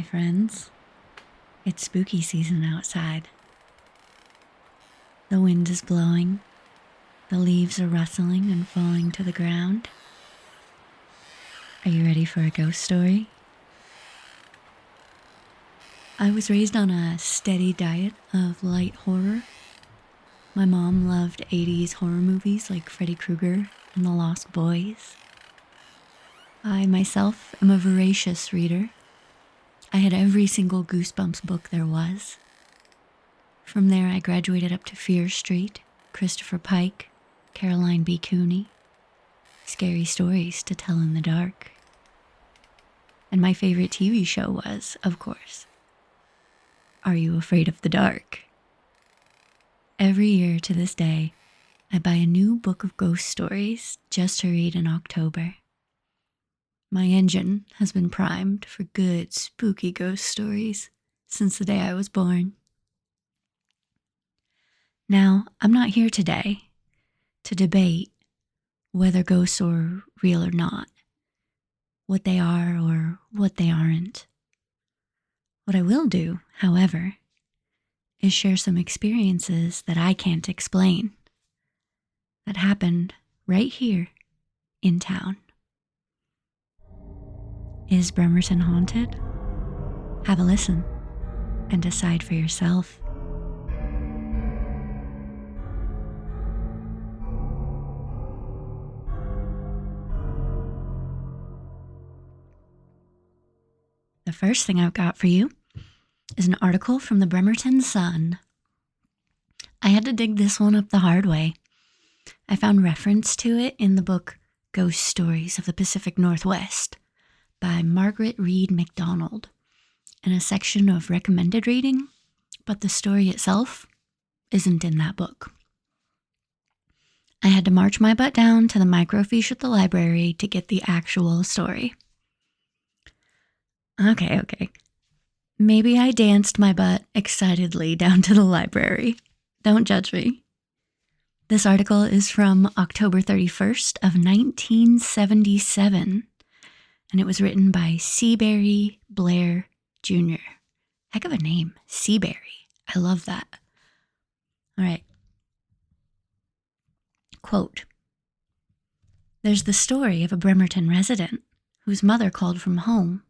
friends. It's spooky season outside. The wind is blowing, the leaves are rustling and falling to the ground. Are you ready for a ghost story? I was raised on a steady diet of light horror. My mom loved 80s horror movies like Freddy Krueger and The Lost Boys. I myself am a voracious reader. I had every single Goosebumps book there was. From there I graduated up to Fear Street, Christopher Pike, Caroline B. Cooney. Scary stories to tell in the dark. And my favorite TV show was, of course, Are You Afraid of the Dark? Every year to this day, I buy a new book of ghost stories just to read in October. My engine has been primed for good, spooky ghost stories since the day I was born. Now, I'm not here today to debate whether ghosts are real or not, what they are or what they aren't. What I will do, however, is share some experiences that I can't explain that happened right here in town. Is Bremerton haunted? Have a listen and decide for yourself. The first thing I've got for you is an article from the Bremerton Sun. I had to dig this one up the hard way. I found reference to it in the book Ghost Stories of the Pacific Northwest by Margaret Reed MacDonald in a section of recommended reading, but the story itself isn't in that book. I had to march my butt down to the microfiche at the library to get the actual story. Okay. Maybe I danced my butt excitedly down to the library. Don't judge me. This article is from October 31st of 1977, and it was written by Seabury Blair Jr. Heck of a name, Seabury. I love that. All right. Quote, "There's the story of a Bremerton resident whose mother called from home,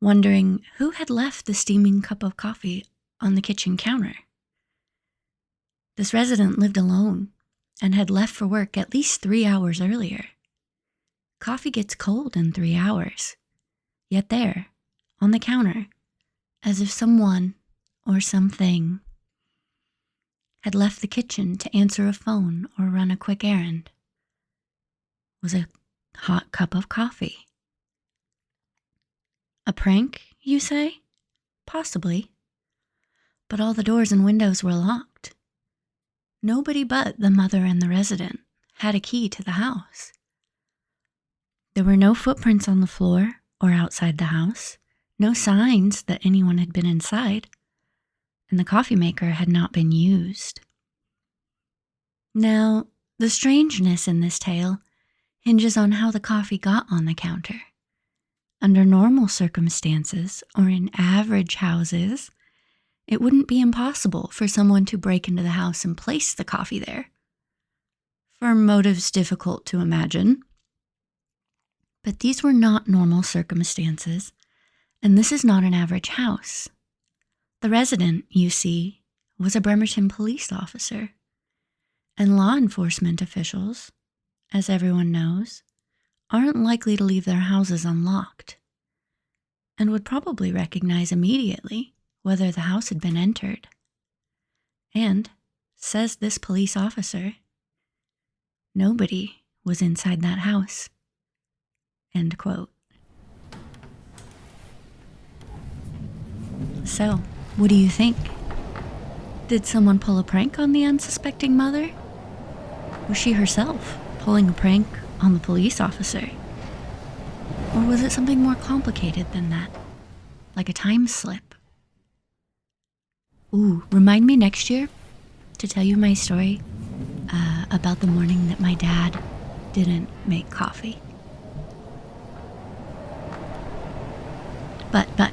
wondering who had left the steaming cup of coffee on the kitchen counter. This resident lived alone and had left for work at least 3 hours earlier. Coffee gets cold in 3 hours, yet there, on the counter, as if someone or something had left the kitchen to answer a phone or run a quick errand, was a hot cup of coffee. A prank, you say? Possibly. But all the doors and windows were locked. Nobody but the mother and the resident had a key to the house. There were no footprints on the floor or outside the house, no signs that anyone had been inside, and the coffee maker had not been used. Now, the strangeness in this tale hinges on how the coffee got on the counter. Under normal circumstances, or in average houses, it wouldn't be impossible for someone to break into the house and place the coffee there, for motives difficult to imagine. But these were not normal circumstances, and this is not an average house. The resident, you see, was a Bremerton police officer, and law enforcement officials, as everyone knows, aren't likely to leave their houses unlocked, and would probably recognize immediately whether the house had been entered. And, says this police officer, nobody was inside that house." End quote. So, what do you think? Did someone pull a prank on the unsuspecting mother? Was she herself pulling a prank on the police officer? Or was it something more complicated than that, like a time slip? Ooh, remind me next year to tell you my story about the morning that my dad didn't make coffee. But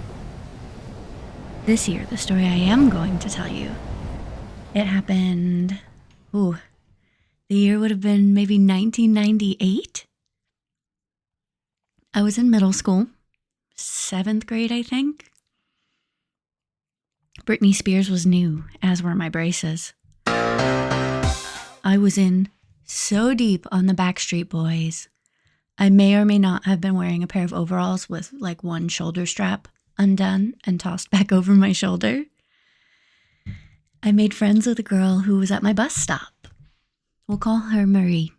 This year, the story I am going to tell you, it happened, the year would have been maybe 1998. I was in middle school, 7th grade, I think. Britney Spears was new, as were my braces. I was in so deep on the Backstreet Boys. I may or may not have been wearing a pair of overalls with like one shoulder strap undone and tossed back over my shoulder. I made friends with a girl who was at my bus stop. We'll call her Marie.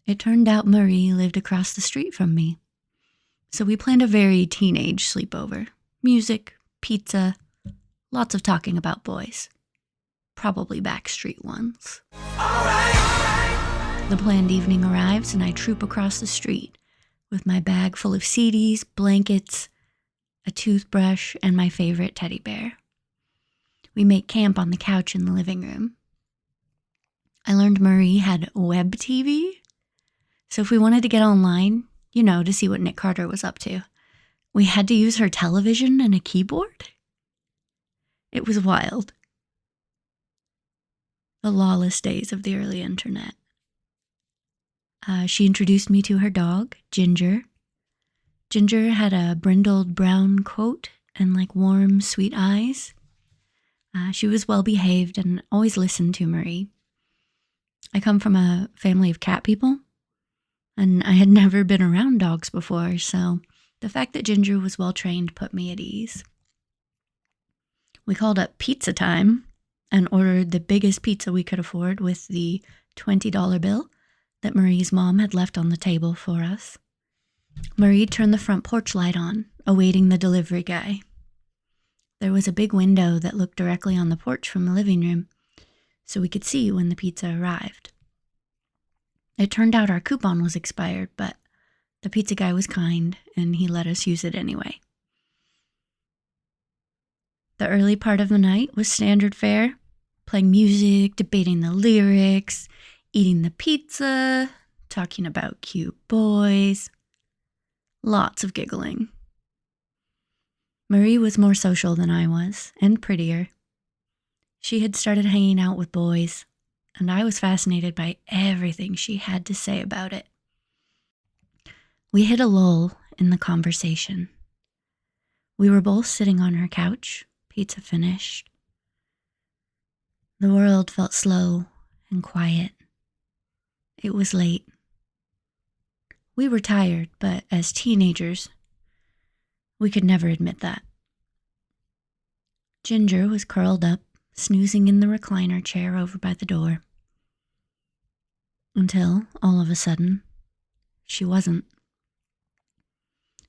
It turned out Marie lived across the street from me. So we planned a very teenage sleepover. Music, pizza, lots of talking about boys. Probably Backstreet ones. All right. The planned evening arrives and I troop across the street with my bag full of CDs, blankets, a toothbrush, and my favorite teddy bear. We make camp on the couch in the living room. I learned Marie had web TV. So if we wanted to get online, to see what Nick Carter was up to, we had to use her television and a keyboard. It was wild. The lawless days of the early internet. She introduced me to her dog, Ginger. Ginger had a brindled brown coat and warm, sweet eyes. She was well behaved and always listened to Marie. I come from a family of cat people, and I had never been around dogs before, so the fact that Ginger was well trained put me at ease. We called up pizza time and ordered the biggest pizza we could afford with the $20 bill that Marie's mom had left on the table for us. Marie turned the front porch light on, awaiting the delivery guy. There was a big window that looked directly on the porch from the living room, so we could see when the pizza arrived. It turned out our coupon was expired, but the pizza guy was kind, and he let us use it anyway. The early part of the night was standard fare, playing music, debating the lyrics, eating the pizza, talking about cute boys. Lots of giggling. Marie was more social than I was, and prettier. She had started hanging out with boys, and I was fascinated by everything she had to say about it. We hit a lull in the conversation. We were both sitting on her couch, pizza finished. The world felt slow and quiet. It was late. We were tired, but as teenagers, we could never admit that. Ginger was curled up, snoozing in the recliner chair over by the door. Until, all of a sudden, she wasn't.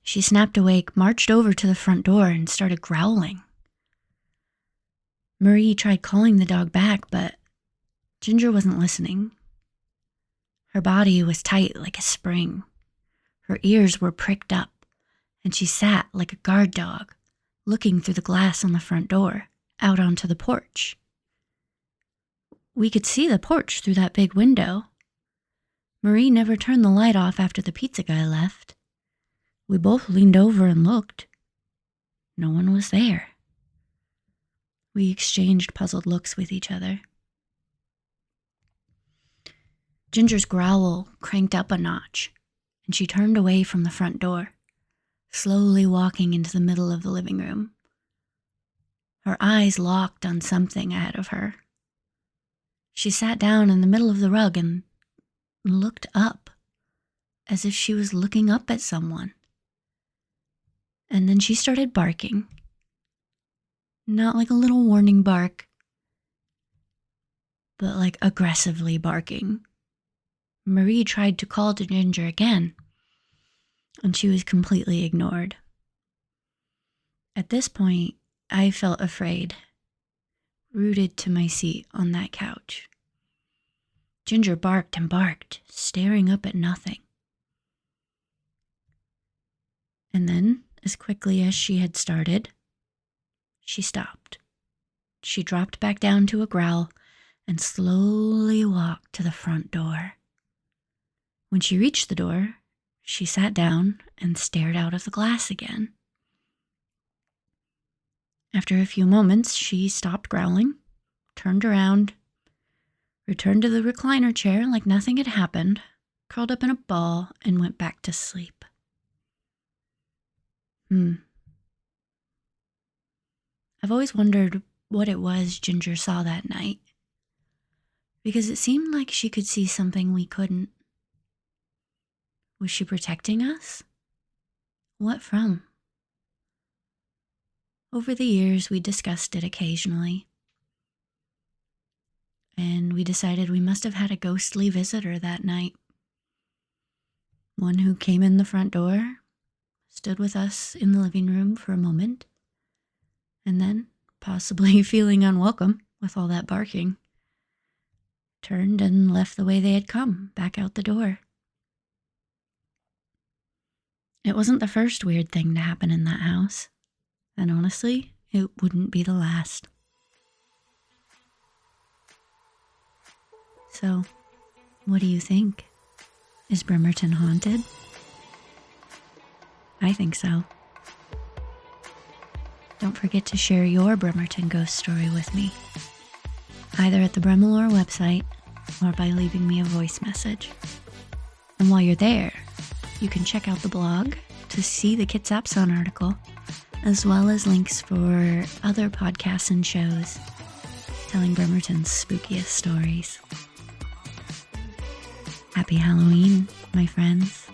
She snapped awake, marched over to the front door, and started growling. Marie tried calling the dog back, but Ginger wasn't listening. Her body was tight like a spring. Her ears were pricked up, and she sat like a guard dog, looking through the glass on the front door, out onto the porch. We could see the porch through that big window. Marie never turned the light off after the pizza guy left. We both leaned over and looked. No one was there. We exchanged puzzled looks with each other. Ginger's growl cranked up a notch, and she turned away from the front door, slowly walking into the middle of the living room. Her eyes locked on something ahead of her. She sat down in the middle of the rug and looked up, as if she was looking up at someone. And then she started barking. Not like a little warning bark, but like aggressively barking. Marie tried to call to Ginger again, and she was completely ignored. At this point, I felt afraid, rooted to my seat on that couch. Ginger barked and barked, staring up at nothing. And then, as quickly as she had started, she stopped. She dropped back down to a growl and slowly walked to the front door. When she reached the door, she sat down and stared out of the glass again. After a few moments, she stopped growling, turned around, returned to the recliner chair like nothing had happened, curled up in a ball, and went back to sleep. I've always wondered what it was Ginger saw that night, because it seemed like she could see something we couldn't. Was she protecting us? What from? Over the years, we discussed it occasionally, and we decided we must have had a ghostly visitor that night. One who came in the front door, stood with us in the living room for a moment, and then, possibly feeling unwelcome with all that barking, turned and left the way they had come, back out the door. It wasn't the first weird thing to happen in that house, and honestly, it wouldn't be the last. So, what do you think? Is Bremerton haunted? I think so. Don't forget to share your Bremerton ghost story with me, either at the Bremelore website or by leaving me a voice message. And while you're there, you can check out the blog to see the Kitsapson article, as well as links for other podcasts and shows telling Bremerton's spookiest stories. Happy Halloween, my friends.